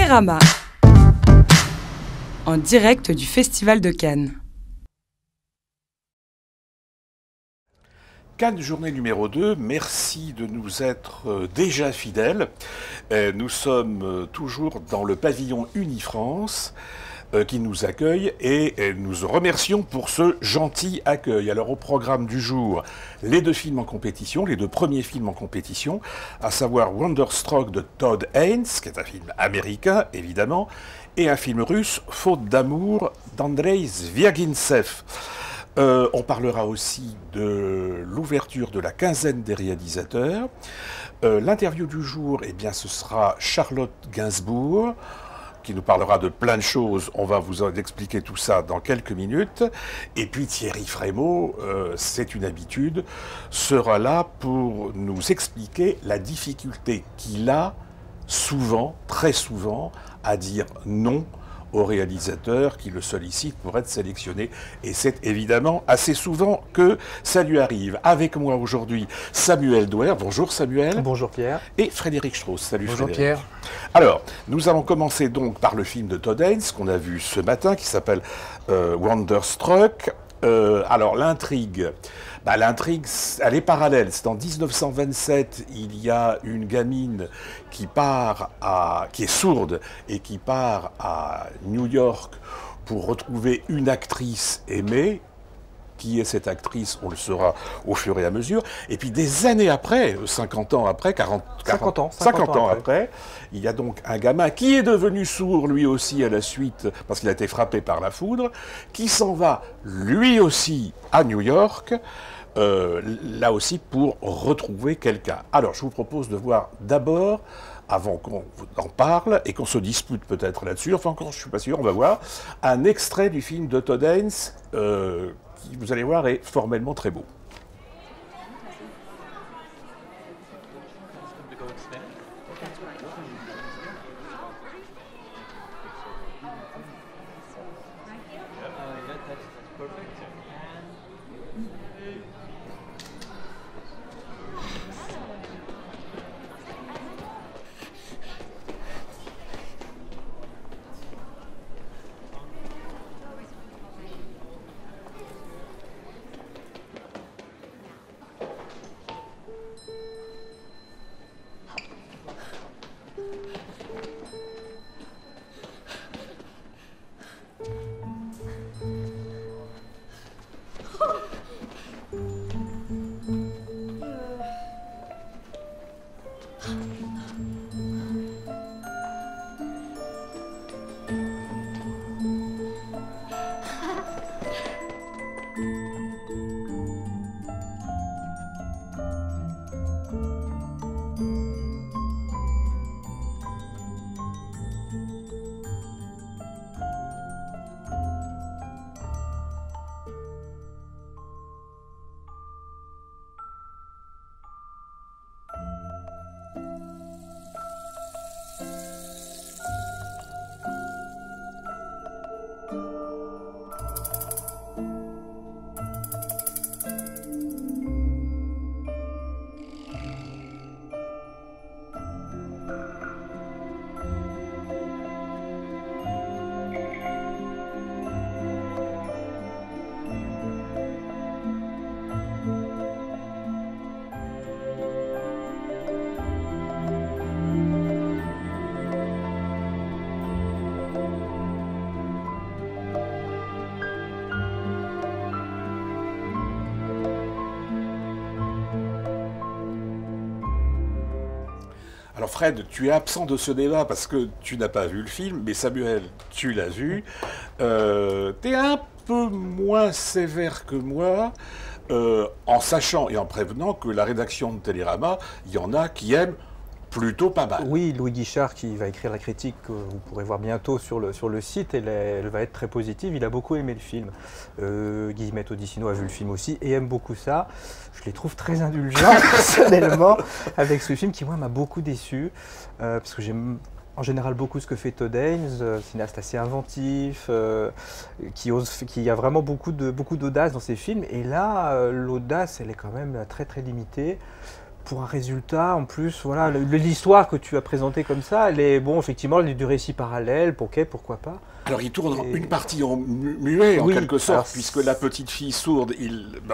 Télérama, en direct du Festival de Cannes. Cannes, journée numéro 2, merci de nous être déjà fidèles. Nous sommes toujours dans le pavillon Unifrance qui nous accueille et nous remercions pour ce gentil accueil. Alors au programme du jour, les deux films en compétition, les deux premiers films en compétition, à savoir Wonderstruck de Todd Haynes, qui est un film américain évidemment, et un film russe, Faute d'amour, d'Andrei Zvyagintsev. On parlera aussi de l'ouverture de la quinzaine des réalisateurs. L'interview du jour, eh bien, ce sera Charlotte Gainsbourg, qui nous parlera de plein de choses. On va vous expliquer tout ça dans quelques minutes. Et puis Thierry Frémaux, c'est une habitude, sera là pour nous expliquer la difficulté qu'il a souvent, très souvent, à dire non aux réalisateurs qui le sollicitent pour être sélectionné. Et c'est évidemment assez souvent que ça lui arrive. Avec moi aujourd'hui, Samuel Douer. Bonjour Samuel. Bonjour Pierre. Et Frédéric Strauss. Salut Bonjour Frédéric. Pierre. Alors, nous allons commencer donc par le film de Todd Haynes qu'on a vu ce matin, qui s'appelle Wonderstruck. Alors, l'intrigue, elle est parallèle. C'est en 1927, il y a une gamine qui est sourde et qui part à New York pour retrouver une actrice aimée. Qui est cette actrice, on le saura au fur et à mesure. Et puis des années après, 50 ans après, 50 ans après, il y a donc un gamin qui est devenu sourd lui aussi à la suite, parce qu'il a été frappé par la foudre, qui s'en va lui aussi à New York, là aussi pour retrouver quelqu'un. Alors je vous propose de voir d'abord, avant qu'on en parle et qu'on se dispute peut-être là-dessus, enfin encore je ne suis pas sûr, on va voir, un extrait du film de Todd Haynes, qui, vous allez voir, est formellement très beau. Alors Fred, tu es absent de ce débat parce que tu n'as pas vu le film, mais Samuel, tu l'as vu. Tu es un peu moins sévère que moi, en sachant et en prévenant que la rédaction de Télérama, il y en a qui aiment plutôt pas mal. Oui, Louis Guichard qui va écrire la critique que vous pourrez voir bientôt sur le site, elle va être très positive. Il a beaucoup aimé le film. Guillemette Odissino a vu le film aussi et aime beaucoup ça. Je les trouve très indulgents personnellement avec ce film qui moi m'a beaucoup déçu parce que j'aime en général beaucoup ce que fait Todd Haynes, cinéaste assez inventif, qui a vraiment beaucoup d'audace dans ses films. Et là, l'audace, elle est quand même très très limitée. pour un résultat, en plus, voilà, l'histoire que tu as présentée comme ça, elle est, bon, effectivement, elle est du récit parallèle, ok, pourquoi pas. Alors il tourne une partie en muet, en Oui, quelque sorte, alors, puisque la petite fille sourde,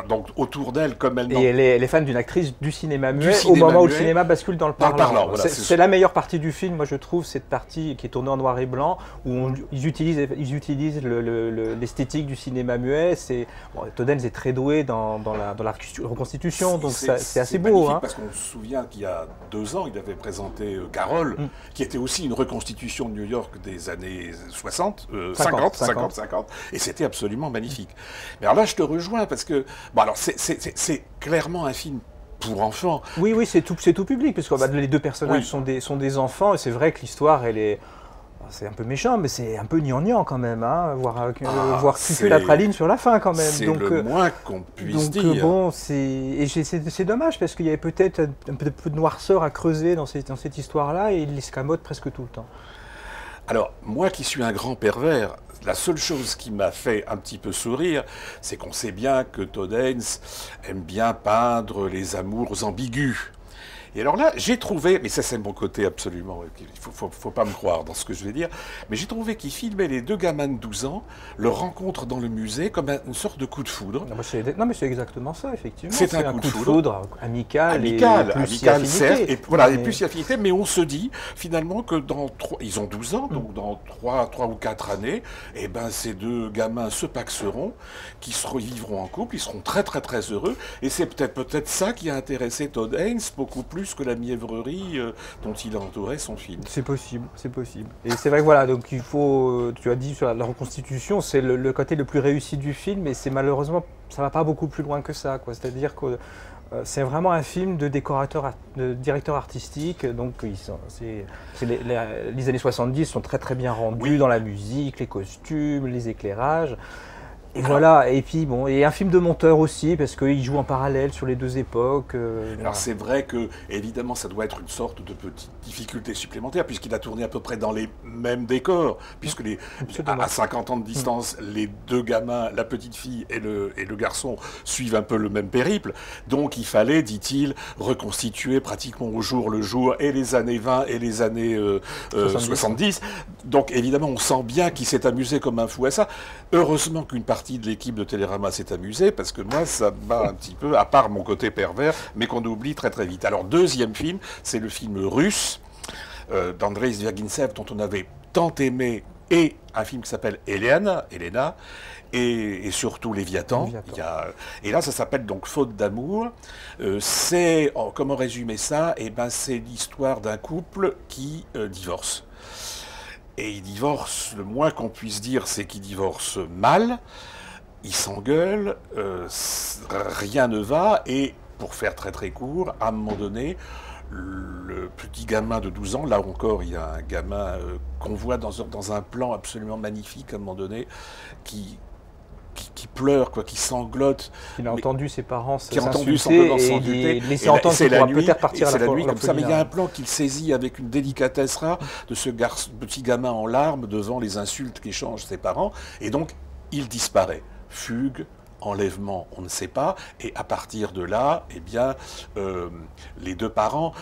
donc autour d'elle, comme elle... Et elle est fan d'une actrice du cinéma muet, au cinéma moment où muet, le cinéma bascule dans le parlant. Voilà, c'est la meilleure partie du film, moi je trouve, cette partie qui est tournée en noir et blanc, où ils utilisent l'esthétique du cinéma muet. Bon, Todd Haynes est très doué dans la reconstitution, donc c'est assez beau. Hein. Parce qu'on se souvient qu'il y a 2 ans, il avait présenté Carole, qui était aussi une reconstitution de New York des années 60. 50, et c'était absolument magnifique. Mais alors là, je te rejoins parce que, bon, alors c'est clairement un film pour enfants. Oui, c'est tout public, parce que les deux personnages sont des enfants, et c'est vrai que l'histoire, c'est un peu méchant, mais c'est un peu gnangnan quand même, hein, voir cucu la praline sur la fin quand même. C'est le moins qu'on puisse dire. Donc bon, c'est dommage, parce qu'il y avait peut-être un peu de noirceur à creuser dans cette histoire-là, et il l'escamote presque tout le temps. Alors, moi qui suis un grand pervers, la seule chose qui m'a fait un petit peu sourire, c'est qu'on sait bien que Todd Haynes aime bien peindre les amours ambigus. Et alors là, j'ai trouvé, mais ça c'est mon côté absolument, il faut pas me croire dans ce que je vais dire, mais j'ai trouvé qu'il filmait les deux gamins de 12 ans, leur rencontre dans le musée, comme une sorte de coup de foudre. Non mais c'est exactement ça, effectivement. C'est un coup de foudre amical, certes, et voilà, et plus si affinité, mais on se dit finalement que ils ont 12 ans, donc dans 3 ou 4 années, eh ben, ces deux gamins se paxeront, qui se revivront en couple, ils seront très très très heureux, et c'est peut-être ça qui a intéressé Todd Haynes beaucoup plus que la mièvrerie dont il a entouré son film. C'est possible, c'est possible. Et c'est vrai que voilà, donc il faut, tu as dit sur la reconstitution, c'est le côté le plus réussi du film, mais c'est malheureusement, ça va pas beaucoup plus loin que ça, quoi. C'est-à-dire que c'est vraiment un film de directeur artistique, donc les années 70 sont très très bien rendus dans la musique, les costumes, les éclairages. Et voilà, et puis bon, et un film de monteur aussi, parce qu'il joue en parallèle sur les deux époques. Alors voilà. c'est vrai que, évidemment, ça doit être une sorte de petite difficulté supplémentaire, puisqu'il a tourné à peu près dans les mêmes décors, puisque à 50 ans de distance, les deux gamins, la petite fille et le garçon, suivent un peu le même périple. Donc il fallait, dit-il, reconstituer pratiquement au jour le jour, et les années 20 et les années 70. Donc évidemment, on sent bien qu'il s'est amusé comme un fou à ça. Heureusement qu'une partie de l'équipe de Télérama s'est amusée, parce que moi, ça m'a un petit peu, à part mon côté pervers, mais qu'on oublie très très vite. Alors, deuxième film, c'est le film russe d'Andrei Zvyagintsev, dont on avait tant aimé, et un film qui s'appelle Elena, et surtout Léviathan. Et là, ça s'appelle donc Faute d'amour. Comment résumer ça? Eh ben, c'est l'histoire d'un couple qui divorce. Et ils divorcent, le moins qu'on puisse dire, c'est qu'ils divorcent mal, ils s'engueulent, rien ne va, et pour faire très très court, à un moment donné, le petit gamin de 12 ans, là encore, il y a un gamin qu'on voit dans un plan absolument magnifique, à un moment donné, qui pleure, quoi, qui sanglote. Il a entendu ses parents s'insulter et il laissait entendre qu'il pourra peut-être partir à la nuit comme ça. Mais il y a un plan qu'il saisit avec une délicatesse rare de ce petit gamin en larmes devant les insultes qu'échangent ses parents. Et donc, il disparaît. Fugue, enlèvement, on ne sait pas. Et à partir de là, eh bien, les deux parents,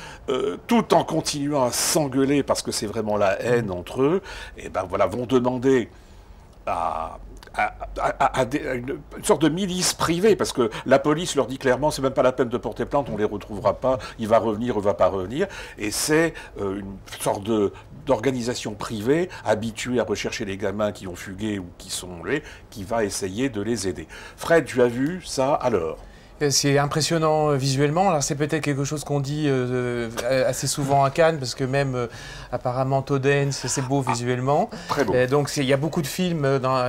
tout en continuant à s'engueuler parce que c'est vraiment la haine entre eux, eh ben, voilà, vont demander à une sorte de milice privée, parce que la police leur dit clairement, c'est même pas la peine de porter plainte, on les retrouvera pas, il va revenir, il va pas revenir, et c'est une sorte d'organisation privée habituée à rechercher les gamins qui ont fugué ou qui sont enlevés, qui va essayer de les aider. Fred, tu as vu ça alors? C'est impressionnant visuellement. Alors c'est peut-être quelque chose qu'on dit assez souvent à Cannes, parce que même apparemment Todd Haynes, c'est beau visuellement. Très beau. Donc il y a beaucoup de films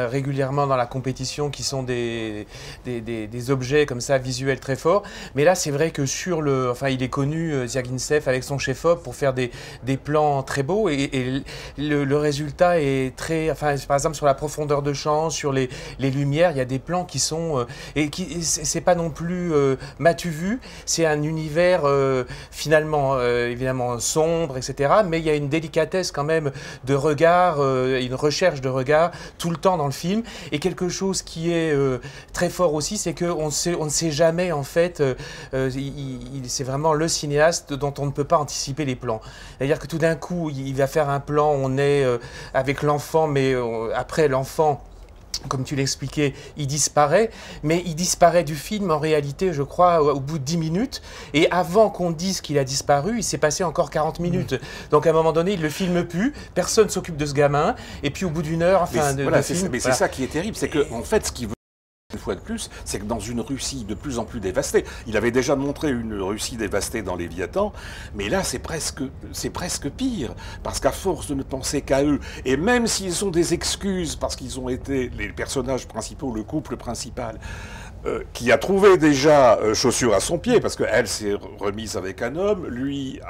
régulièrement dans la compétition qui sont des objets comme ça visuels très forts. Mais là c'est vrai que il est connu, Zvyagintsev, avec son chef-op pour faire des plans très beaux, et le résultat est très, par exemple sur la profondeur de champ, sur les lumières, il y a des plans qui sont c'est pas non plus plus m'as-tu vu, c'est un univers finalement évidemment sombre, etc. Mais il y a une délicatesse quand même de regard, une recherche de regard tout le temps dans le film. Et quelque chose qui est très fort aussi, c'est qu'on ne sait jamais en fait, c'est vraiment le cinéaste dont on ne peut pas anticiper les plans. C'est-à-dire que tout d'un coup, il va faire un plan, on est avec l'enfant, mais après l'enfant, comme tu l'expliquais, il disparaît, mais il disparaît du film en réalité, je crois, au bout de 10 minutes. Et avant qu'on dise qu'il a disparu, il s'est passé encore 40 minutes. Donc à un moment donné, il ne le filme plus, personne ne s'occupe de ce gamin, et puis au bout d'une heure, enfin, de film... Mais c'est ça qui est terrible, c'est qu'en fait, ce qui veut une fois de plus, c'est que dans une Russie de plus en plus dévastée, il avait déjà montré une Russie dévastée dans Léviathan, mais là c'est presque pire, parce qu'à force de ne penser qu'à eux, et même s'ils ont des excuses, parce qu'ils ont été les personnages principaux, le couple principal, qui a trouvé déjà chaussure à son pied, parce qu'elle s'est remise avec un homme, lui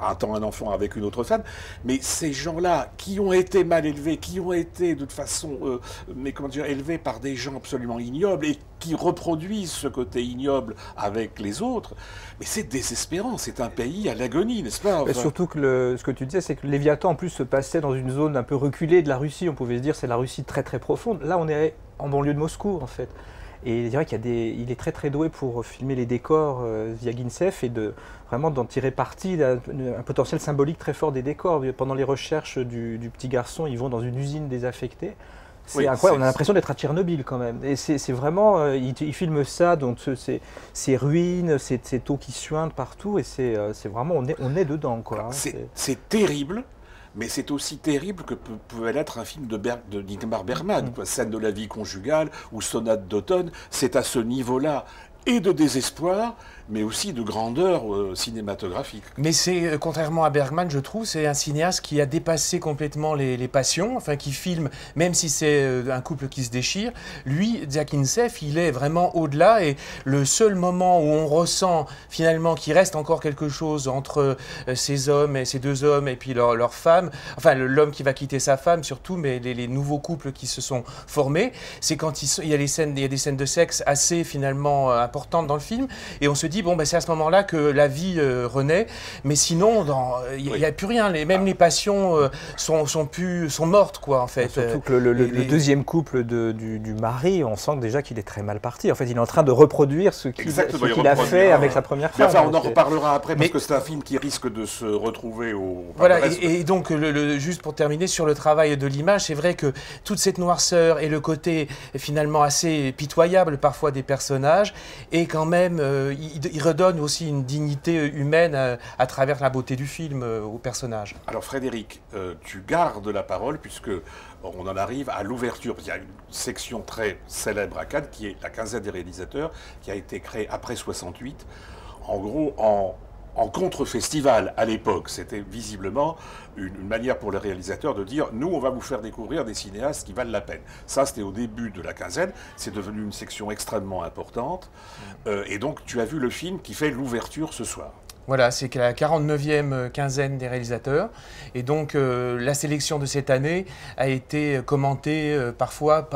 attend un enfant avec une autre femme, mais ces gens-là qui ont été mal élevés, qui ont été de toute façon, élevés par des gens absolument ignobles, et qui reproduisent ce côté ignoble avec les autres, mais c'est désespérant, c'est un pays à l'agonie, n'est-ce pas? Enfin... Surtout que ce que tu disais, c'est que Léviathan en plus se passait dans une zone un peu reculée de la Russie, on pouvait se dire c'est la Russie très très profonde, là on est en banlieue de Moscou en fait. Et je dirais il est très très doué pour filmer les décors, Zviagintsev, et vraiment d'en tirer parti, un potentiel symbolique très fort des décors. Pendant les recherches du petit garçon, ils vont dans une usine désaffectée. C'est incroyable, on a l'impression d'être à Tchernobyl quand même. Et c'est vraiment, il filme ça, donc ces ruines, cette eau qui suinte partout, et c'est vraiment, on est dedans, quoi. C'est terrible. Mais c'est aussi terrible que pouvait l'être un film de d'Ingmar Bergman, quoi. Scène de la vie conjugale ou Sonate d'automne, c'est à ce niveau-là, et de désespoir, mais aussi de grandeur cinématographique. Mais c'est, contrairement à Bergman, je trouve, c'est un cinéaste qui a dépassé complètement les passions, enfin qui filme, même si c'est un couple qui se déchire. Lui, Zviagintsev, il est vraiment au-delà, et le seul moment où on ressent finalement qu'il reste encore quelque chose entre ces hommes, et ces deux hommes, et puis leur femme, enfin l'homme qui va quitter sa femme surtout, mais les nouveaux couples qui se sont formés, c'est quand il y a des scènes de sexe assez finalement importantes dans le film, et on se dit, bon, ben, c'est à ce moment-là que la vie renaît, mais sinon, il n'y a plus rien. Même les passions sont mortes, quoi, en fait. Surtout que le deuxième couple du mari, on sent déjà qu'il est très mal parti. En fait, il est en train de reproduire ce qu'il a fait avec sa première femme. Enfin, on en reparlera après, parce que c'est un film qui risque de se retrouver au... Voilà, et donc, juste pour terminer sur le travail de l'image, c'est vrai que toute cette noirceur et le côté finalement assez pitoyable parfois des personnages, et quand même, il redonne aussi une dignité humaine à travers la beauté du film aux personnages. Alors Frédéric, tu gardes la parole puisque on en arrive à l'ouverture. Il y a une section très célèbre à Cannes qui est la quinzaine des réalisateurs, qui a été créée après 68, en gros en contre-festival à l'époque. C'était visiblement une manière pour les réalisateurs de dire « nous, on va vous faire découvrir des cinéastes qui valent la peine ». Ça, c'était au début de la quinzaine. C'est devenu une section extrêmement importante. Et donc, tu as vu le film qui fait l'ouverture ce soir. Voilà, c'est la 49e quinzaine des réalisateurs. Et donc, la sélection de cette année a été commentée parfois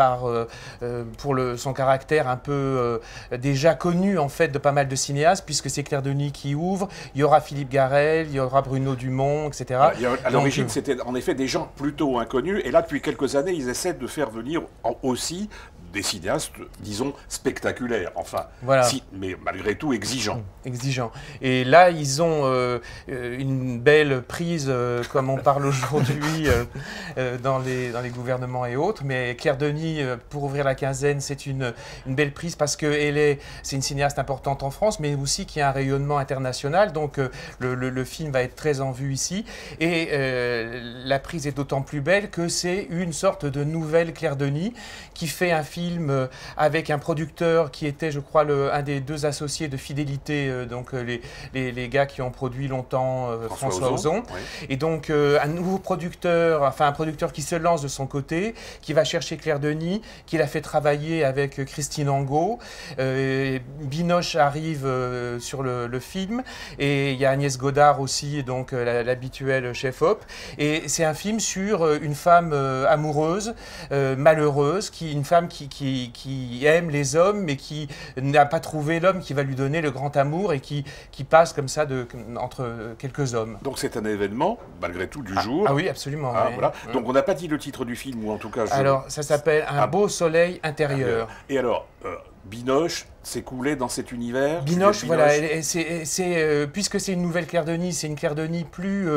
pour son caractère un peu déjà connu, en fait, de pas mal de cinéastes, puisque c'est Claire Denis qui ouvre. Il y aura Philippe Garrel, il y aura Bruno Dumont, etc. À l'origine, c'était en effet des gens plutôt inconnus. Et là, depuis quelques années, ils essaient de faire venir aussi des cinéastes, disons, spectaculaires, enfin, voilà. Mais malgré tout exigeants. Exigeants. Et là, ils ont une belle prise, comme on parle aujourd'hui, dans les gouvernements et autres. Mais Claire Denis, pour ouvrir la quinzaine, c'est une belle prise parce que c'est une cinéaste importante en France, mais aussi qui a un rayonnement international. Donc, le film va être très en vue ici. Et la prise est d'autant plus belle que c'est une sorte de nouvelle Claire Denis qui fait un film avec un producteur qui était, je crois, un des deux associés de Fidélité, donc les gars qui ont produit longtemps François Ozon. Oui. Et donc un nouveau producteur, enfin un producteur qui se lance de son côté, qui va chercher Claire Denis, qui l'a fait travailler avec Christine Angot. Binoche arrive sur le film, et il y a Agnès Godard aussi, donc l'habituel chef-op. Et c'est un film sur une femme amoureuse, malheureuse, une femme qui qui aime les hommes, mais qui n'a pas trouvé l'homme qui va lui donner le grand amour et qui passe comme ça entre quelques hommes. Donc c'est un événement, malgré tout, du jour. Ah oui, absolument. Ah, oui. voilà. Donc on n'a pas dit le titre du film, ou en tout cas... Alors, ça s'appelle Un beau soleil intérieur. Et alors, Binoche s'est coulé dans cet univers. Binoche, voilà, puisque c'est une nouvelle Claire Denis, c'est une Claire Denis plus,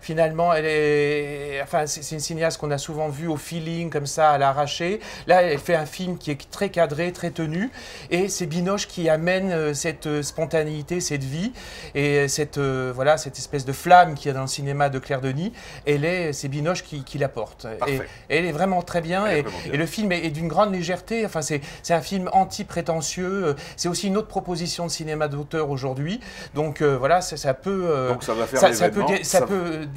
finalement, c'est une cinéaste qu'on a souvent vue au feeling, comme ça, à l'arraché. Là, elle fait un film qui est très cadré, très tenu, et c'est Binoche qui amène cette spontanéité, cette vie, et cette espèce de flamme qu'il y a dans le cinéma de Claire Denis, c'est Binoche qui l'apporte. Et elle est vraiment très bien, et le film est d'une grande légèreté, enfin, c'est un film anti-prétentieux. C'est aussi une autre proposition de cinéma d'auteur aujourd'hui. Donc voilà, ça peut, donc ça va faire ça peut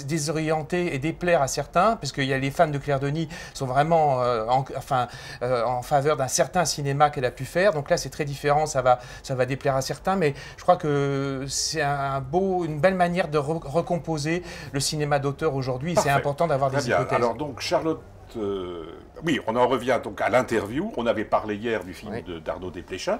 désorienter et déplaire à certains, parce qu'il y a les fans de Claire Denis sont vraiment en faveur d'un certain cinéma qu'elle a pu faire. Donc là, c'est très différent, ça va déplaire à certains, mais je crois que c'est une belle manière de recomposer le cinéma d'auteur aujourd'hui. C'est important d'avoir des hypothèses. Alors donc Charlotte. Oui, on en revient donc à l'interview. On avait parlé hier du film d'Arnaud Desplechin,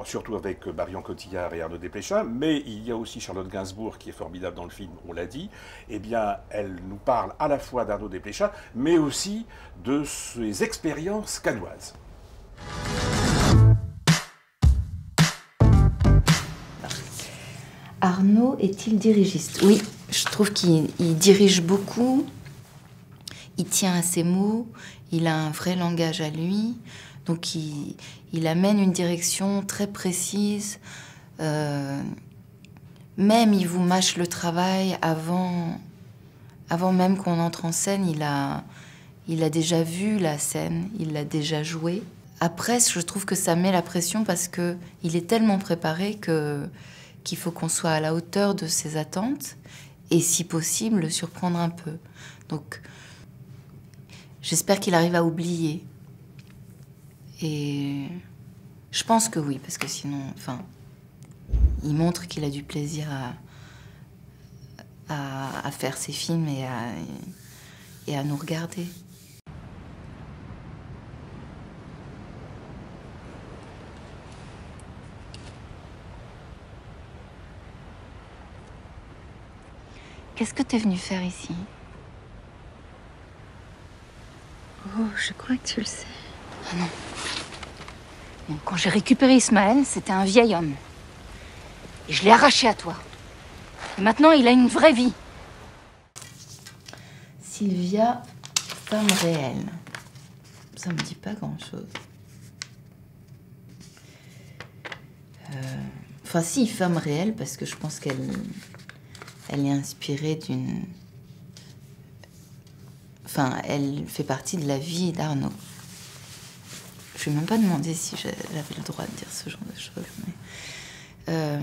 surtout avec Marion Cotillard et Arnaud Desplechin, mais il y a aussi Charlotte Gainsbourg qui est formidable dans le film, on l'a dit. Eh bien, elle nous parle à la fois d'Arnaud Desplechin, mais aussi de ses expériences cannoises. Arnaud est-il dirigiste? Oui, je trouve qu'il dirige beaucoup. Il tient à ses mots, il a un vrai langage à lui, donc il amène une direction très précise. Même il vous mâche le travail avant même qu'on entre en scène, il a déjà vu la scène, il l'a déjà jouée. Après, je trouve que ça met la pression parce qu'il est tellement préparé qu'il faut qu'on soit à la hauteur de ses attentes et si possible le surprendre un peu. Donc j'espère qu'il arrive à oublier. Et je pense que oui, parce que sinon, il montre qu'il a du plaisir à faire ses films et à nous regarder. Qu'est-ce que tu es venu faire ici ? Oh, je crois que tu le sais. Ah non. Bon, quand j'ai récupéré Ismaël, c'était un vieil homme. Et je l'ai arraché à toi. Et maintenant, il a une vraie vie. Sylvia, femme réelle. Ça me dit pas grand-chose. Enfin, si, femme réelle, parce que je pense qu'elle est inspirée d'une... Enfin, elle fait partie de la vie d'Arnaud. Je ne vais même pas demander si j'avais le droit de dire ce genre de choses. Mais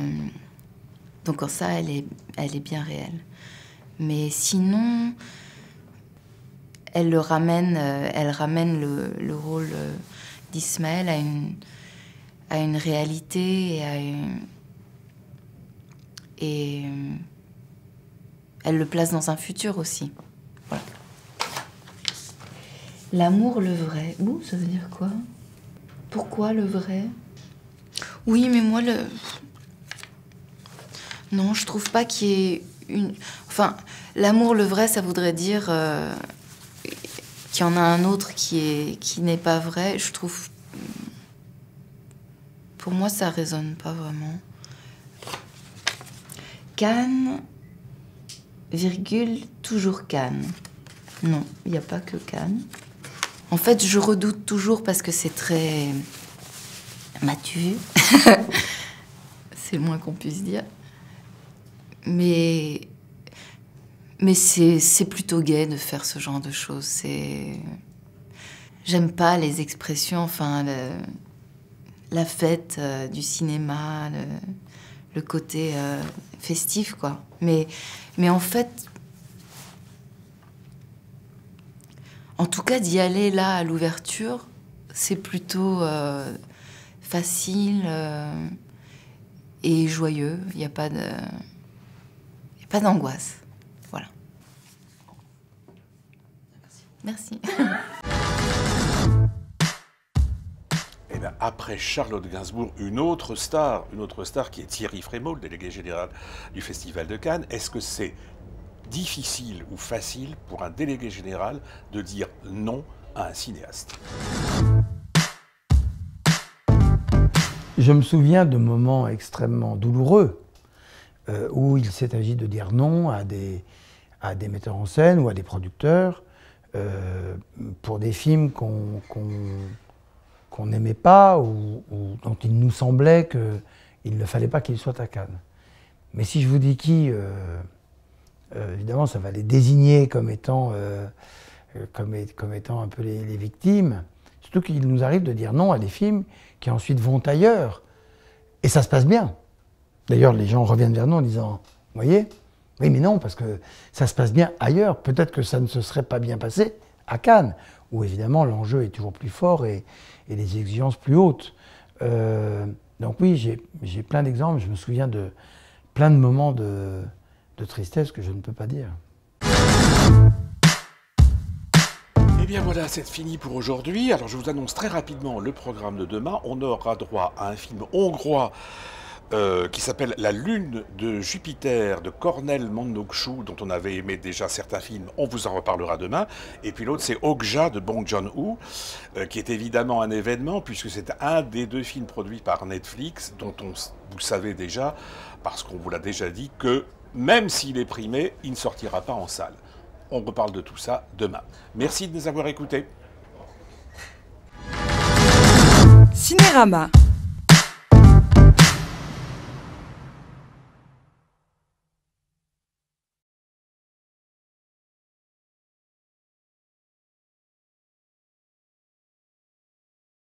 donc en ça, elle est bien réelle. Mais sinon, elle ramène le rôle d'Ismaël à une réalité et elle le place dans un futur aussi. Voilà. L'amour, le vrai. Ouh, ça veut dire quoi? Pourquoi le vrai? Oui, mais moi, non, je trouve pas qu'il y ait une... Enfin, l'amour, le vrai, ça voudrait dire qu'il y en a un autre qui n'est pas vrai. Je trouve... Pour moi, ça résonne pas vraiment. Cannes, virgule, toujours Cannes. Non, il n'y a pas que Cannes. En fait, je redoute toujours parce que c'est très... M'as-tu vu? C'est le moins qu'on puisse dire. Mais c'est plutôt gai de faire ce genre de choses. J'aime pas les expressions, enfin, la fête du cinéma, le côté festif, quoi. Mais en fait... En tout cas, d'y aller là à l'ouverture, c'est plutôt facile et joyeux. Il n'y a pas d'angoisse. Voilà. Merci. bien, après Charlotte Gainsbourg, une autre star qui est Thierry Frémaux, le délégué général du Festival de Cannes. Est-ce que c'est difficile ou facile pour un délégué général de dire non à un cinéaste? Je me souviens de moments extrêmement douloureux où il s'est agi de dire non à des metteurs en scène ou à des producteurs pour des films qu'on n'aimait pas ou dont il nous semblait qu'il ne fallait pas qu'ils soient à Cannes. Mais si je vous dis qui, évidemment ça va les désigner comme étant un peu les victimes. Surtout qu'il nous arrive de dire non à des films qui ensuite vont ailleurs. Et ça se passe bien. D'ailleurs, les gens reviennent vers nous en disant « Vous voyez ? Oui, mais non, parce que ça se passe bien ailleurs. Peut-être que ça ne se serait pas bien passé à Cannes, où évidemment l'enjeu est toujours plus fort et les exigences plus hautes. » Donc oui, j'ai plein d'exemples. Je me souviens de plein de moments de tristesse que je ne peux pas dire. Eh bien voilà, c'est fini pour aujourd'hui. Alors je vous annonce très rapidement le programme de demain. On aura droit à un film hongrois qui s'appelle La Lune de Jupiter de Kornél Mondokchou, dont on avait aimé déjà certains films. On vous en reparlera demain. Et puis l'autre, c'est Okja de Bong Joon-ho, qui est évidemment un événement, puisque c'est un des 2 films produits par Netflix, dont vous savez déjà, parce qu'on vous l'a déjà dit, que même s'il est primé, il ne sortira pas en salle. On reparle de tout ça demain. Merci de nous avoir écoutés. Cinérama.